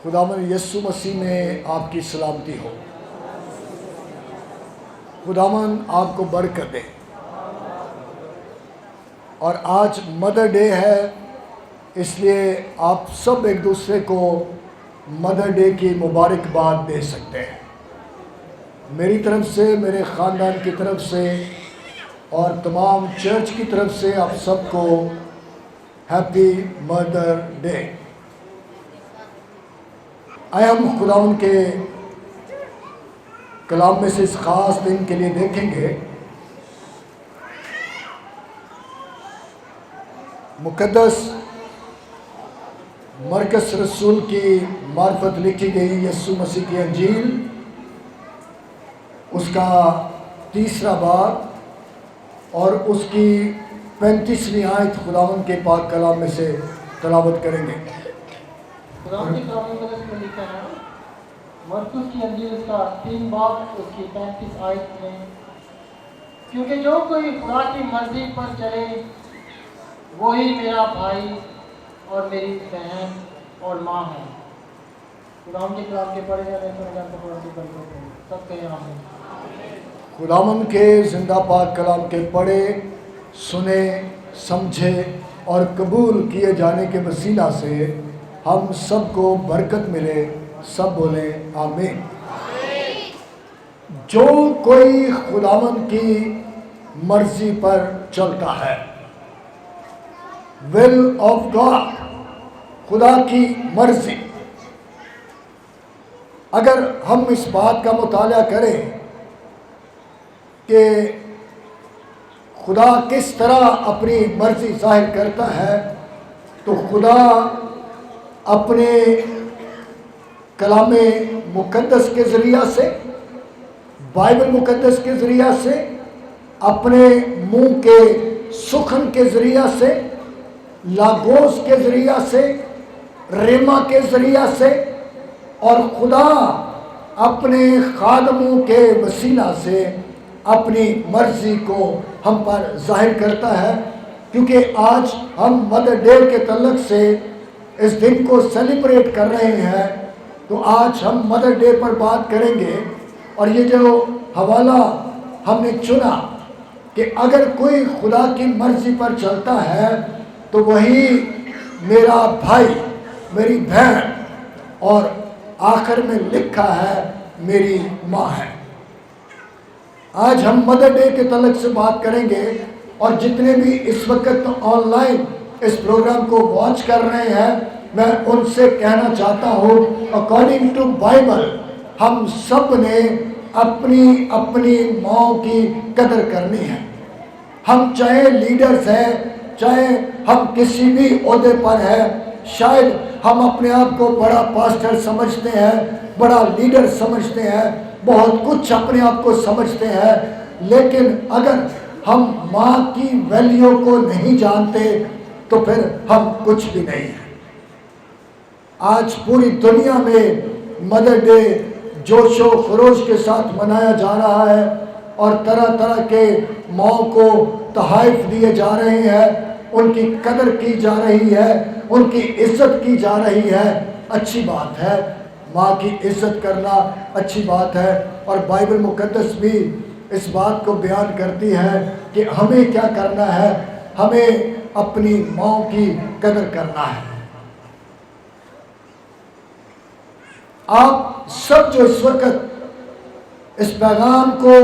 खुदावंद यीशु मसीह में आपकी सलामती हो। खुदावंद आपको बरकत दे। और आज मदर डे है, इसलिए आप सब एक दूसरे को मदर डे की मुबारकबाद दे सकते हैं। मेरी तरफ से, मेरे ख़ानदान की तरफ से और तमाम चर्च की तरफ से आप सबको हैप्पी मदर डे। आए हम खुदावंद के कलाम में से इस ख़ास दिन के लिए देखेंगे। मुक़द्दस मरकस रसूल की मार्फत लिखी गई यीशु मसीह की अंजील, उसका 3रा बाब और उसकी 35वीं आयत खुदावंद के पाक कलाम में से तलावत करेंगे। खुदावंद के कलाम में लिखा है, मरकुस की अंजील उसका 3 बाब उसकी 35 आयत में, क्योंकि जो कोई खुदा की मर्जी पर चले वही मेरा भाई और मेरी बहन और माँ है। खुदावंद के कलाम के पढ़े जाने से सब कहें आमीन। खुदावंद के जिंदा पाक कलाम के पढ़े, सुने, समझे और कबूल किए जाने के वसीला से हम सबको बरकत मिले। सब बोले आमीन। जो कोई खुदावंद की मर्जी पर चलता है, विल ऑफ गॉड, खुदा की मर्जी। अगर हम इस बात का मुताला करें कि खुदा किस तरह अपनी मर्जी जाहिर करता है, तो खुदा अपने कलामे मुक़द्दस के ज़रिया से, बाइबल मुक़द्दस के ज़रिया से, अपने मुंह के सुखन के ज़रिया से, लागोस के ज़रिया से, रेमा के ज़रिया से, और खुदा अपने खादमों के वसीला से अपनी मर्ज़ी को हम पर जाहिर करता है। क्योंकि आज हम मदर डे के तल्लुक़ से इस दिन को सेलिब्रेट कर रहे हैं, तो आज हम मदर डे पर बात करेंगे। और ये जो हवाला हमने चुना कि अगर कोई खुदा की मर्ज़ी पर चलता है तो वही मेरा भाई, मेरी बहन, और आखिर में लिखा है मेरी माँ है। आज हम मदर डे के तल्लुक़ से बात करेंगे। और जितने भी इस वक्त ऑनलाइन इस प्रोग्राम को वॉच कर रहे हैं, मैं उनसे कहना चाहता हूँ, अकॉर्डिंग टू बाइबल हम सब ने अपनी अपनी माँ की कदर करनी है। हम चाहे लीडर्स हैं, चाहे हम किसी भी ओहदे पर हैं, शायद हम अपने आप को बड़ा पास्टर समझते हैं, बड़ा लीडर समझते हैं, बहुत कुछ अपने आप को समझते हैं, लेकिन अगर हम माँ की वैल्यू को नहीं जानते तो फिर हम कुछ भी नहीं हैं। आज पूरी दुनिया में मदर डे जोशो खरोश के साथ मनाया जा रहा है और तरह तरह के माँ को तोहफ़े दिए जा रहे हैं, उनकी कदर की जा रही है, उनकी इज़्ज़त की जा रही है। अच्छी बात है, माँ की इज़्ज़त करना अच्छी बात है। और बाइबल मुक़द्दस भी इस बात को बयान करती है कि हमें क्या करना है, हमें अपनी माँ की कदर करना है। आप सब जो इस वक्त इस पैगाम को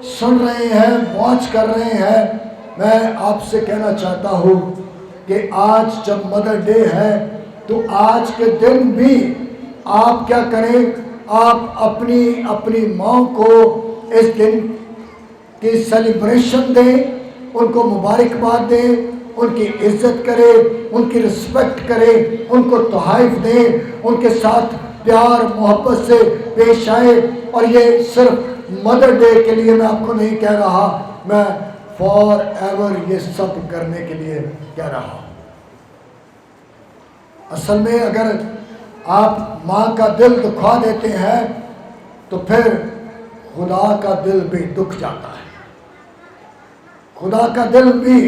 सुन रहे हैं, वॉच कर रहे हैं, मैं आपसे कहना चाहता हूँ कि आज जब मदर डे है तो आज के दिन भी आप क्या करें, आप अपनी अपनी माँ को इस दिन की सेलिब्रेशन दें, उनको मुबारकबाद दें, उनकी इज़्ज़त करें, उनकी रिस्पेक्ट करें, उनको तोहफ़े दें, उनके साथ प्यार मोहब्बत से पेश आए। और ये सिर्फ मदर डे के लिए मैं आपको नहीं कह रहा, मैं फॉर एवर ये सब करने के लिए कह रहा हूँ। असल में अगर आप माँ का दिल दुखा देते हैं तो फिर खुदा का दिल भी दुख जाता है, खुदा का दिल भी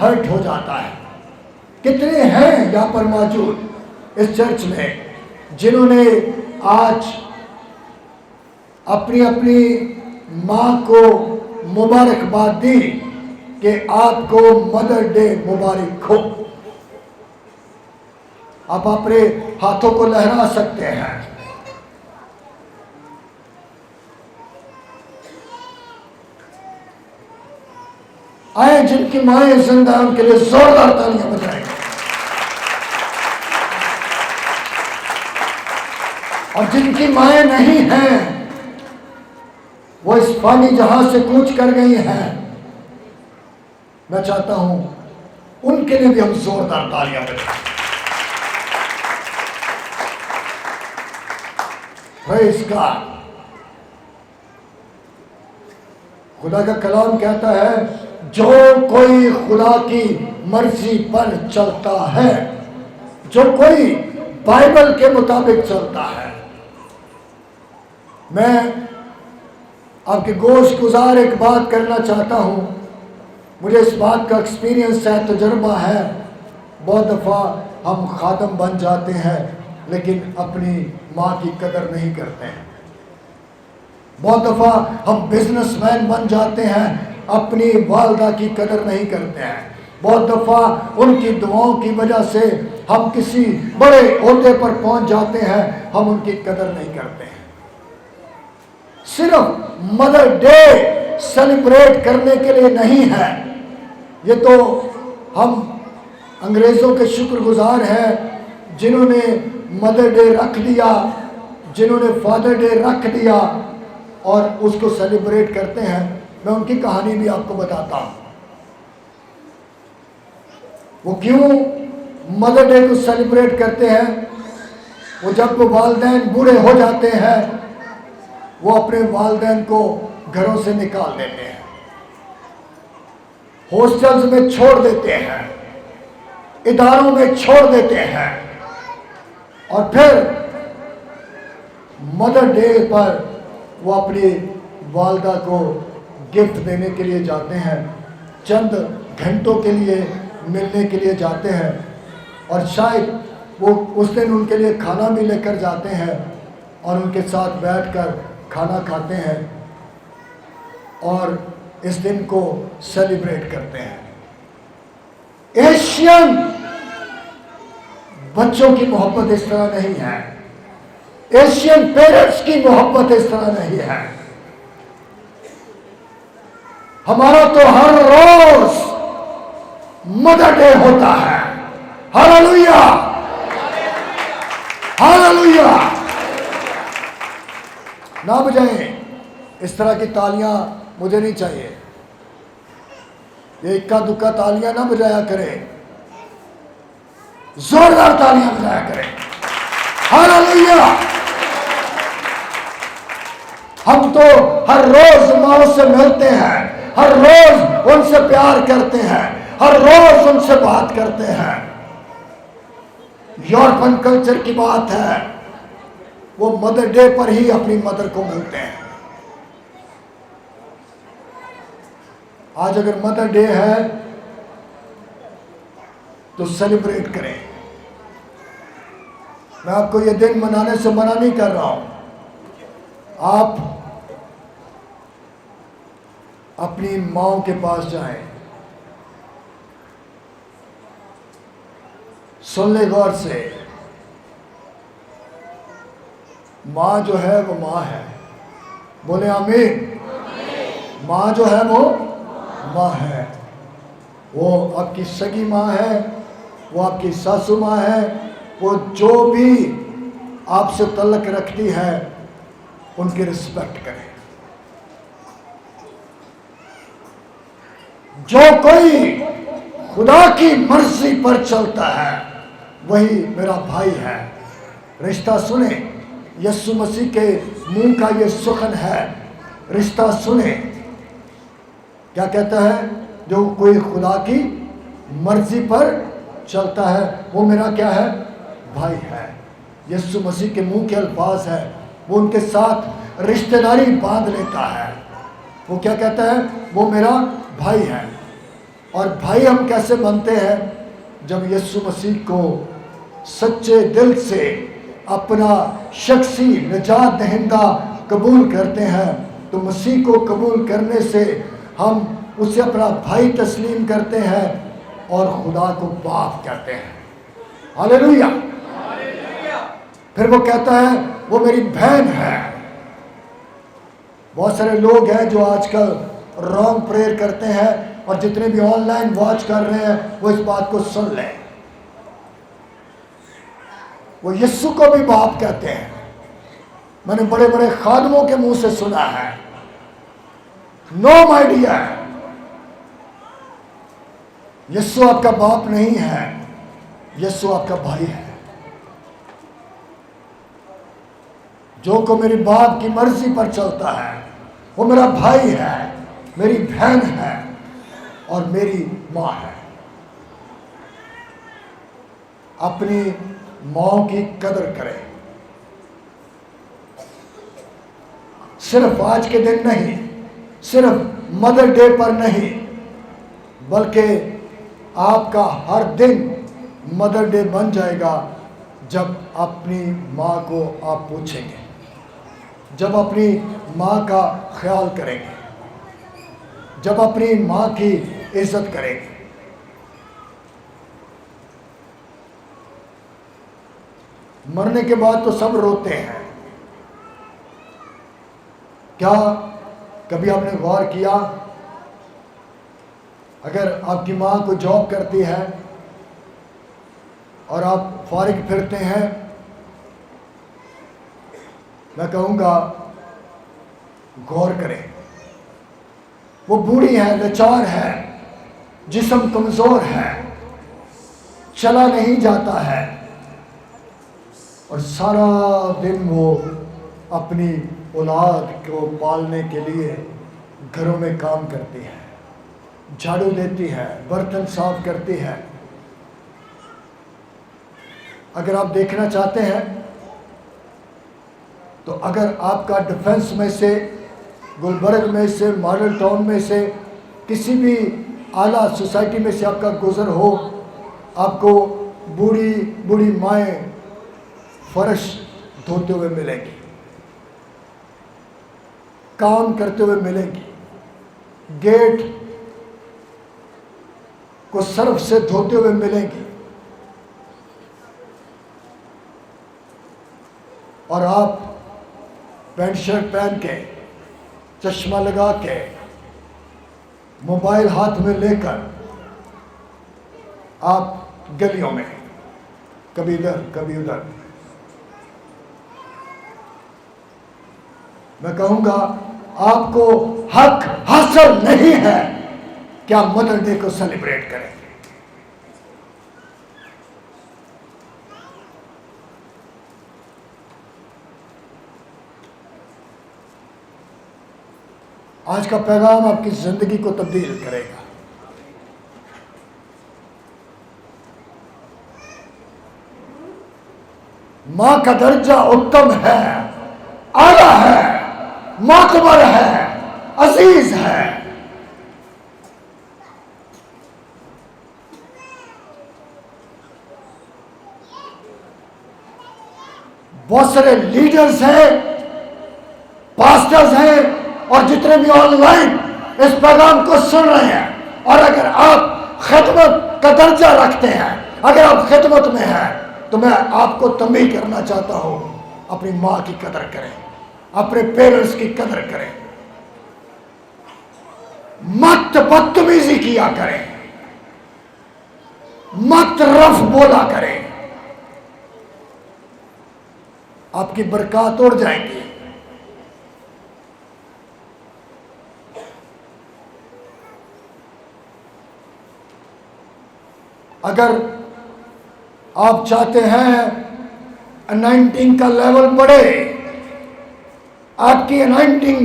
हर्ट हो जाता है। कितने हैं यहाँ पर मौजूद इस चर्च में जिन्होंने आज अपनी अपनी माँ को मुबारकबाद दी कि आपको मदर डे मुबारक हो। आप अपने हाथों को लहरा सकते हैं। आए जिनकी माएँ जिंदा हैं उनके लिए जोरदार तालियां बजाएं। और जिनकी माएँ नहीं हैं, वो इस फानी जहां से कूच कर गई हैं, मैं चाहता हूं उनके लिए भी हम जोरदार तालियां बजाएं। Praise God. खुदा का कलाम कहता है, जो कोई खुदा की मर्जी पर चलता है, जो कोई बाइबल के मुताबिक चलता है। मैं आपके गोश गुजार एक बात करना चाहता हूं। मुझे इस बात का एक्सपीरियंस है, तजुर्बा है। बहुत दफ़ा हम खादम बन जाते हैं लेकिन अपनी माँ की कदर नहीं करते हैं। बहुत दफ़ा हम बिजनेसमैन बन जाते हैं, अपनी वालदा की कदर नहीं करते हैं। बहुत दफ़ा उनकी दुआओं की वजह से हम किसी बड़े ओहदे पर पहुंच जाते हैं, हम उनकी कदर नहीं करते हैं। सिर्फ मदर डे सेलिब्रेट करने के लिए नहीं है। ये तो हम अंग्रेज़ों के शुक्रगुजार हैं जिन्होंने मदर डे रख दिया, जिन्होंने फादर डे रख दिया और उसको सेलिब्रेट करते हैं। मैं उनकी कहानी भी आपको बताता हूँ। वो क्यों मदर डे को सेलिब्रेट करते हैं। वो जब वो वालिदैन बूढ़े हो जाते हैं, वो अपने वालिदैन को घरों से निकाल देते हैं, हॉस्टल्स में छोड़ देते हैं, इदारों में छोड़ देते हैं, और फिर मदर डे पर वो अपनी वालदा को गिफ्ट देने के लिए जाते हैं। चंद घंटों के लिए मिलने के लिए जाते हैं, और शायद वो उस दिन उनके लिए खाना भी लेकर जाते हैं और उनके साथ बैठकर खाना खाते हैं और इस दिन को सेलिब्रेट करते हैं। एशियन बच्चों की मोहब्बत इस तरह नहीं है। एशियन पेरेंट्स की मोहब्बत इस तरह नहीं है। हमारा तो हर रोज मदर डे होता है। Hallelujah, hallelujah. ना बजाएं, इस तरह की तालियां मुझे नहीं चाहिए। ये इक्का दुक्का तालियां ना बजाया करें, जोरदार तालियां बजाया करें। हालेलुया। हम तो हर रोज माओ से मिलते हैं, हर रोज उनसे प्यार करते हैं, हर रोज उनसे बात करते हैं। यूरोपियन कल्चर की बात है, वो मदर डे पर ही अपनी मदर को मिलते हैं। आज अगर मदर डे है तो सेलिब्रेट करें। मैं आपको ये दिन मनाने से मना नहीं कर रहा हूं। आप अपनी माँ के पास जाएं, सुन ले गौर से। माँ जो है वो माँ है, बोले आमीन। माँ जो है वो माँ है। वो आपकी सगी माँ है, वो आपकी सासू माँ है, वो जो भी आपसे तल्लक रखती है उनकी रिस्पेक्ट करें। जो कोई खुदा की मर्जी पर चलता है वही मेरा भाई है। रिश्ता सुने, यीशु मसीह के मुंह का ये सुखन है। रिश्ता सुने, क्या कहता है? जो कोई खुदा की मर्जी पर चलता है वो मेरा क्या है? भाई है। यीशु मसीह के मुंह के अल्फाज है, वो उनके साथ रिश्तेदारी बांध लेता है। वो क्या कहता है? वो मेरा भाई है। और भाई हम कैसे बनते हैं? जब यीशु मसीह को सच्चे दिल से अपना शख्सी निजात दहिंदा कबूल करते हैं, तो मसीह को कबूल करने से हम उसे अपना भाई तस्लीम करते हैं और खुदा को बाप कहते हैं। हालेलुया। फिर वो कहता है वो मेरी बहन है। बहुत सारे लोग हैं जो आजकल रॉन्ग प्रेयर करते हैं, और जितने भी ऑनलाइन वॉच कर रहे हैं वो इस बात को सुन लें, वो यीशु को भी बाप कहते हैं। मैंने बड़े बड़े खादमों के मुंह से सुना है। नो माय डियर, यीशु आपका बाप नहीं है, यीशु आपका भाई है। जो को मेरी बाप की मर्जी पर चलता है वो मेरा भाई है, मेरी बहन है और मेरी माँ है। अपनी माँ की कदर करें, सिर्फ आज के दिन नहीं, सिर्फ मदर डे पर नहीं, बल्कि आपका हर दिन मदर डे बन जाएगा जब अपनी माँ को आप पूछेंगे, जब अपनी माँ का ख्याल करेंगे, जब अपनी माँ की इज्जत करेंगे। मरने के बाद तो सब रोते हैं। क्या कभी आपने गौर किया, अगर आपकी माँ कोई जॉब करती है और आप फारिग फिरते हैं, मैं कहूँगा गौर करें। वो बूढ़ी है, लाचार है, जिस्म कमज़ोर है, चला नहीं जाता है, और सारा दिन वो अपनी औलाद को पालने के लिए घरों में काम करती है, झाड़ू देती है, बर्तन साफ करती है। अगर आप देखना चाहते हैं तो अगर आपका डिफेंस में से, गुलबर्ग में से, मॉडल टाउन में से, किसी भी आला सोसाइटी में से आपका गुजर हो, आपको बूढ़ी बूढ़ी माएँ फर्श धोते हुए मिलेंगी, काम करते हुए मिलेंगी, गेट को सर्फ से धोते हुए मिलेंगी, और आप पैंट शर्ट पहन के, चश्मा लगा के, मोबाइल हाथ में लेकर आप गलियों में कभी इधर कभी उधर। मैं कहूँगा आपको हक हासिल नहीं है कि आप मदर डे को सेलिब्रेट करें। आज का पैगाम आपकी जिंदगी को तब्दील करेगा। मां का दर्जा उत्तम है, आला है, मातबर है, अजीज है। बहुत सारे लीडर्स हैं, पास्टर्स हैं, और जितने भी ऑनलाइन इस पैगाम को सुन रहे हैं, और अगर आप खिदमत का दर्जा रखते हैं, अगर आप खिदमत में हैं, तो मैं आपको तंबीह करना चाहता हूं, अपनी माँ की कदर करें, अपने पेरेंट्स की कदर करें, मत बदतमीजी किया करें, मत रफ बोला करें, आपकी बरकत उड़ जाएंगी। अगर आप चाहते हैं अनाइंटिंग का लेवल बढ़े, आपकी अनाइंटिंग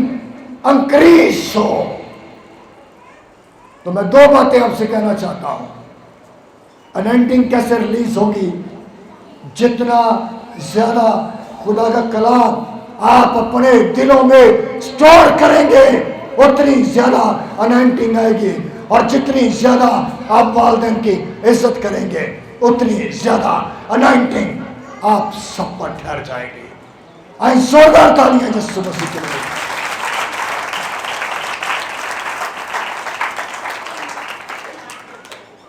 इंक्रीज हो, तो मैं दो बातें आपसे कहना चाहता हूं। अनाइंटिंग कैसे रिलीज होगी? जितना ज्यादा खुदा का कलाम आप अपने दिलों में स्टोर करेंगे, उतनी ज्यादा अनाइंटिंग आएगी, और जितनी ज्यादा आप वालिदैन की इज्जत करेंगे, उतनी ज्यादा अनाइंटिंग आप सब पर ठहर जाएगी। आए जोरदार तालियां यीशु मसीह के लिए।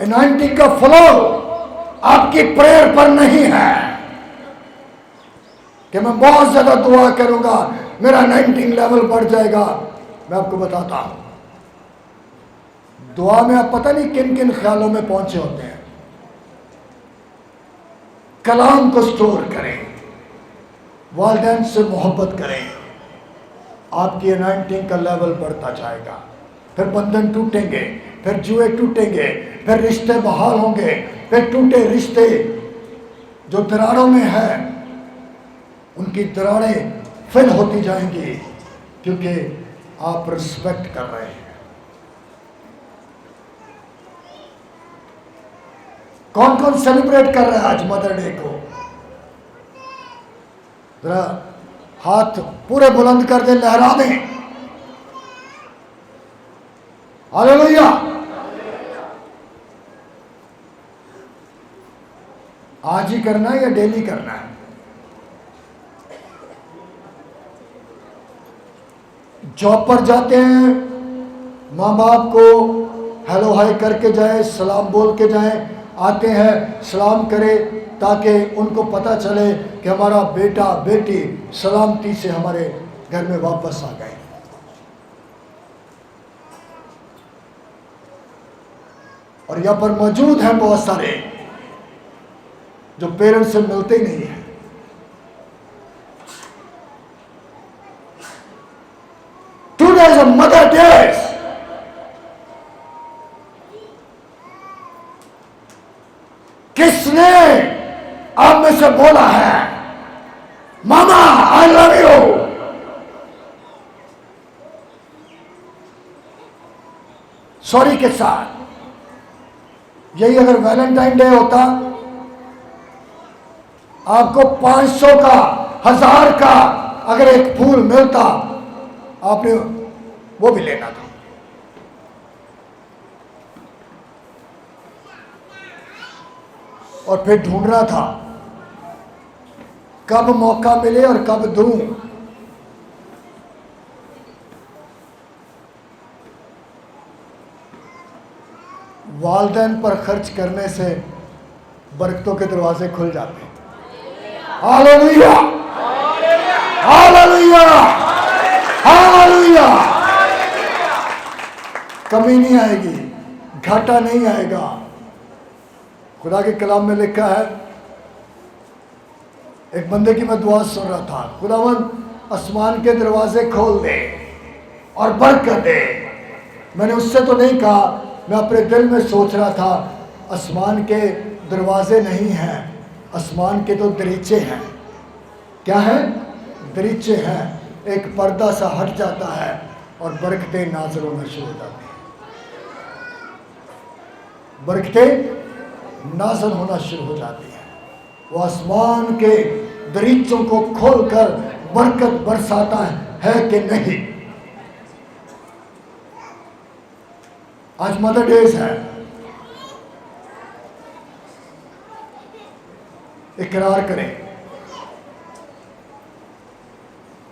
एनाइंटिंग का फ्लो आपकी प्रेयर पर नहीं है कि मैं बहुत ज्यादा दुआ करूंगा मेरा एनाइंटिंग लेवल बढ़ जाएगा। मैं आपको बताता हूं, दुआ में आप पता नहीं किन किन ख्यालों में पहुंचे होते हैं। कलाम को स्टोर करें, वालिदैन से मोहब्बत करें, आपकी एनाइंटिंग का लेवल बढ़ता जाएगा। फिर बंधन टूटेंगे, फिर जुए टूटेंगे, फिर रिश्ते बहाल होंगे, फिर टूटे रिश्ते जो दरारों में है उनकी दरारें फिल होती जाएंगी, क्योंकि आप रिस्पेक्ट कर रहे हैं। कौन कौन सेलिब्रेट कर रहा है आज मदर डे को? जरा हाथ पूरे बुलंद कर दे, लहरा दें। हालेलुया। आज ही करना है या डेली करना है? जॉब पर जाते हैं, माँ बाप को हेलो हाय करके जाए, सलाम बोल के जाए, आते हैं सलाम करें ताकि उनको पता चले कि हमारा बेटा बेटी सलामती से हमारे घर में वापस आ गए। और यहाँ पर मौजूद हैं बहुत सारे जो पेरेंट्स से मिलते ही नहीं हैं। Today is a mother day. किसने आप में से बोला है मामा आई लव यू? सॉरी के साथ। यही अगर वैलेंटाइन डे होता, आपको 500 का 1000 का अगर एक फूल मिलता, आपने वो भी लेना था। और फिर ढूंढना था कब मौका मिले और कब दूं। वालिदैन पर खर्च करने से बरकतों के दरवाजे खुल जाते हैं। Hallelujah, hallelujah, hallelujah. कमी नहीं आएगी, घाटा नहीं आएगा। खुदा के कलाम में लिखा है, एक बंदे की मैं दुआ सुन रहा था, खुदावंद आसमान के दरवाजे खोल दे और बरकत दे। मैंने उससे तो नहीं कहा, मैं अपने दिल में सोच रहा था, आसमान के दरवाजे नहीं हैं, आसमान के तो दरीचे हैं। क्या है? दरीचे हैं। एक पर्दा सा हट जाता है और बरकतें नाज़िल होना शुरू हो जाती हैं। बरकतें नाज़िल होना शुरू हो जाती हैं। वो आसमान के दरीचों को खोलकर बरकत बरसाता है कि नहीं? आज मदर डेज है। इकरार करें,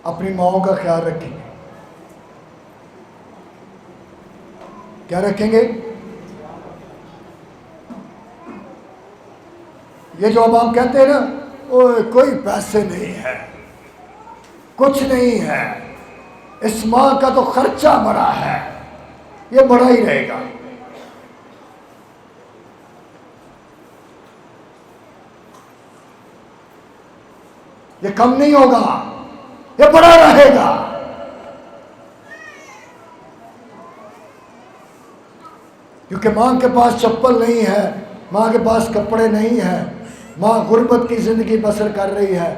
अपनी माओं का ख्याल रखेंगे। क्या रखेंगे? ये जो अब आप कहते हैं ना, ओए कोई पैसे नहीं है, कुछ नहीं है, इस माँ का तो खर्चा बड़ा है, ये बड़ा ही रहेगा। ये कम नहीं होगा, ये बड़ा रहेगा। क्योंकि माँ के पास चप्पल नहीं है, माँ के पास कपड़े नहीं हैं, माँ गुर्बत की ज़िंदगी बसर कर रही है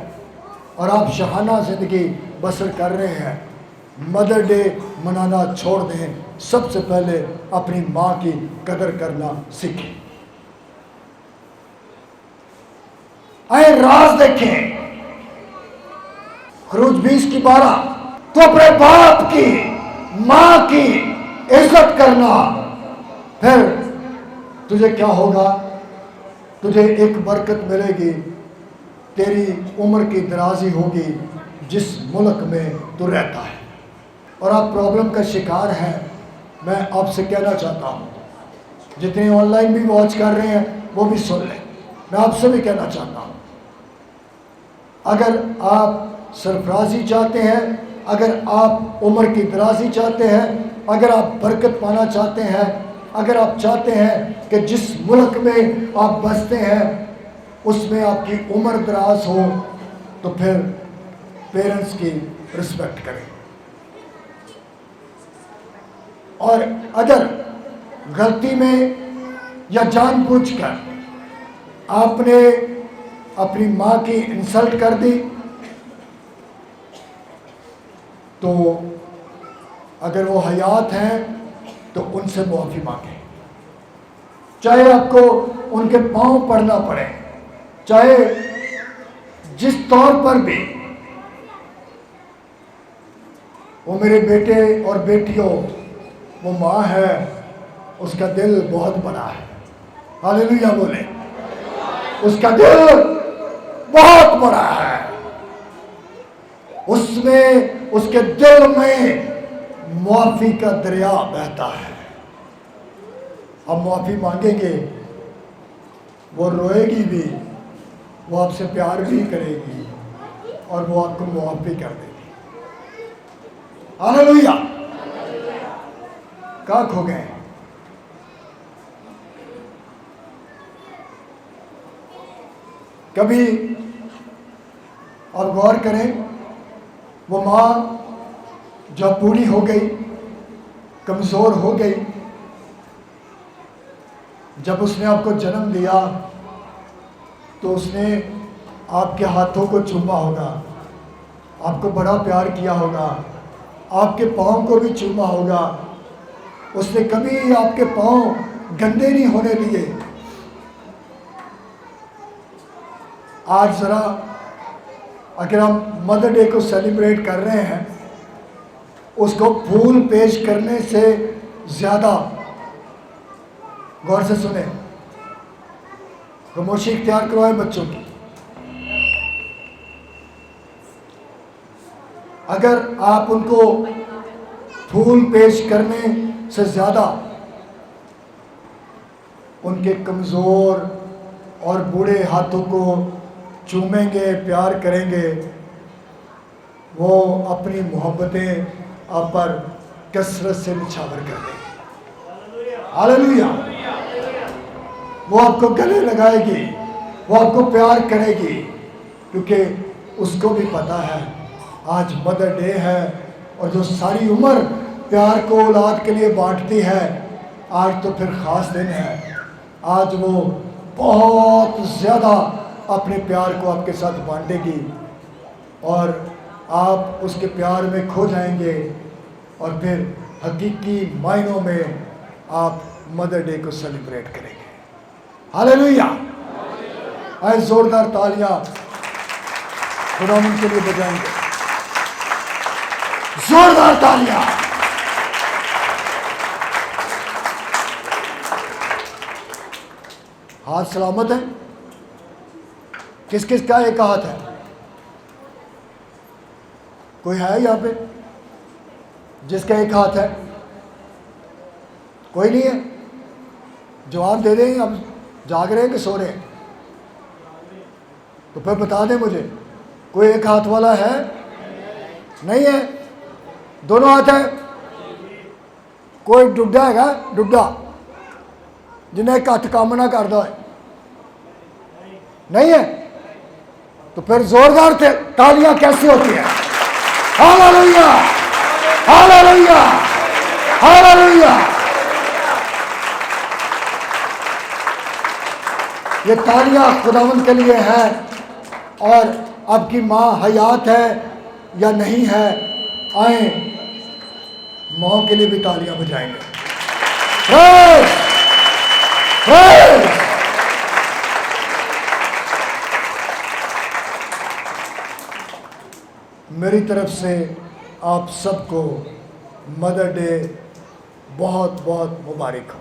और आप शहाना ज़िंदगी बसर कर रहे हैं। मदर डे मनाना छोड़ दें, सबसे पहले अपनी माँ की कदर करना सीखें। आए राज देखें, खरूज 20:12, तो अपने बाप की माँ की इज्जत करना, फिर तुझे क्या होगा? तुझे एक बरकत मिलेगी, तेरी उम्र की दराजी होगी जिस मुल्क में तू रहता है। और आप प्रॉब्लम का शिकार हैं, मैं आपसे कहना चाहता हूँ, जितने ऑनलाइन भी वॉच कर रहे हैं वो भी सुन लें, मैं आपसे भी कहना चाहता हूँ, अगर आप सरफराजी चाहते हैं, अगर आप उम्र की दराजी चाहते हैं, अगर आप बरकत पाना चाहते हैं, अगर आप चाहते हैं कि जिस मुल्क में आप बसते हैं उसमें आपकी उम्र दराज हो, तो फिर पेरेंट्स की रिस्पेक्ट करें। और अगर गलती में या जानबूझकर आपने अपनी माँ की इंसल्ट कर दी, तो अगर वो हयात हैं तो उनसे मुआफ़ी मांगें, चाहे आपको उनके पांव पड़ना पड़े, चाहे जिस तौर पर भी। वो मेरे बेटे और बेटियों, वो माँ है, उसका दिल बहुत बड़ा है, हालेलुया बोले, उसका दिल बहुत बड़ा है, उसमें, उसके दिल में मुआफ़ी का दरिया बहता है। हम मुआफ़ी मांगेंगे, वो रोएगी भी, वो आपसे प्यार भी करेगी और वो आपको मुआफ़ भी कर देगी। हालेलुया। कहाँ खो गए? कभी और गौर करें, वो माँ जो बूढ़ी हो गई, कमज़ोर हो गई, जब उसने आपको जन्म दिया तो उसने आपके हाथों को चूमा होगा, आपको बड़ा प्यार किया होगा, आपके पाँव को भी चूमा होगा, उसने कभी आपके पाँव गंदे नहीं होने दिए। आज ज़रा अगर हम मदर डे को सेलिब्रेट कर रहे हैं, उसको फूल पेश करने से ज़्यादा, गौर से सुने, खामोशी इख्तियार करवाए बच्चों की, अगर आप उनको फूल पेश करने से ज़्यादा उनके कमज़ोर और बूढ़े हाथों को चूमेंगे, प्यार करेंगे, वो अपनी मोहब्बतें आप पर कसरत से निछावर कर देंगे। हालेलुया। वो आपको गले लगाएगी, वो आपको प्यार करेगी, क्योंकि उसको भी पता है आज मदर डे है, और जो सारी उम्र प्यार को औलाद के लिए बांटती है, आज तो फिर ख़ास दिन है। आज वो बहुत ज़्यादा अपने प्यार को आपके साथ बांटेगी और आप उसके प्यार में खो जाएंगे, और फिर हकीकी मायनों में आप मदर डे को सेलिब्रेट करेंगे। हालेलुया। आए जोरदार तालियां खुदावंद के लिए बजाएंगे, जोरदार तालियां। हाथ सलामत है? किस किस का एक हाथ है? कोई है यहाँ पे जिसका एक हाथ है? कोई नहीं है? जवाब दे दें, अब जाग रहे हैं कि सो रहे हैं? तो फिर बता दें मुझे, कोई एक हाथ वाला है? नहीं है? दोनों हाथ है? कोई डुड्डा हैगा? डुड्डा जिन्हें एक हथ काम ना करता है? नहीं है? तो फिर जोरदार तालियां कैसे होती है? Hallelujah, hallelujah, hallelujah. ये तालियां खुदावंद के लिए हैं, और आपकी माँ हयात है या नहीं है, आए माँ के लिए भी तालियां बजाएंगे। Praise, praise. मेरी तरफ से आप सबको मदर डे बहुत बहुत मुबारक हो।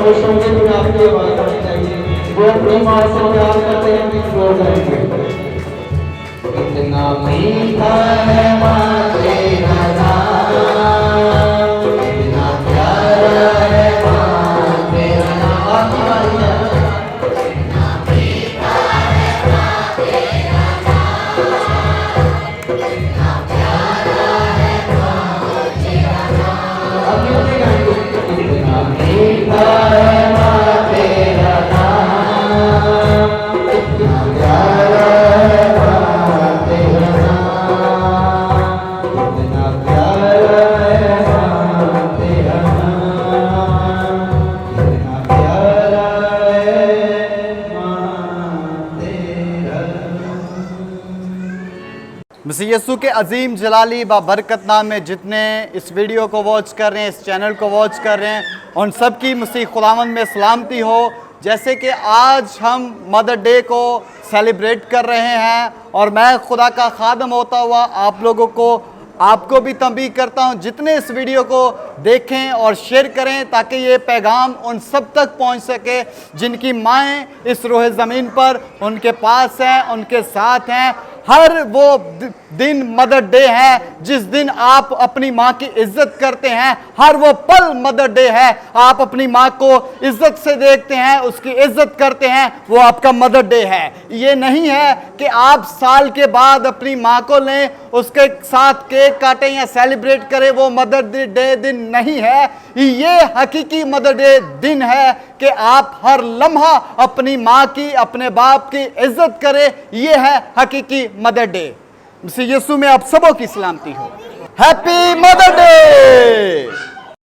और संगीत में आपकी आवाज होनी चाहिए। वो अपनी माँ से प्यार करते हैं, कि रो जाएंगे। कितना मीठा है माँ तेरा नाम, कितना प्यारा है माँ तेरा नाम। मसीह यीशु के अजीम जलाली बरकत नाम में जितने इस वीडियो को वॉच कर रहे हैं, इस चैनल को वॉच कर रहे हैं, उन सब की मसीह खुदावंद में सलामती हो। जैसे कि आज हम मदर डे को सेलिब्रेट कर रहे हैं और मैं खुदा का खादम होता हुआ आप लोगों को, आपको भी तंबीह करता हूं, जितने इस वीडियो को देखें और शेयर करें ताकि ये पैगाम उन सब तक पहुंच सके जिनकी माएँ इस रोहे ज़मीन पर उनके पास हैं, उनके साथ हैं। हर वो दिन मदर डे है जिस दिन आप अपनी माँ की इज्जत करते हैं, हर वो पल मदर डे है। आप अपनी माँ को इज्जत से देखते हैं, उसकी इज्जत करते हैं, वो आपका मदर डे है। ये नहीं है कि आप साल के बाद अपनी माँ को लें, उसके साथ केक काटें या सेलिब्रेट करें, वो मदर डे दिन नहीं है। ये हकीकी मदर डे दिन है कि आप हर लम्हा अपनी माँ की, अपने बाप की इज्जत करें। ये है हकीकी मदर डे। मसीह यीशु में आप सबों की सलामती हो। Happy mother day.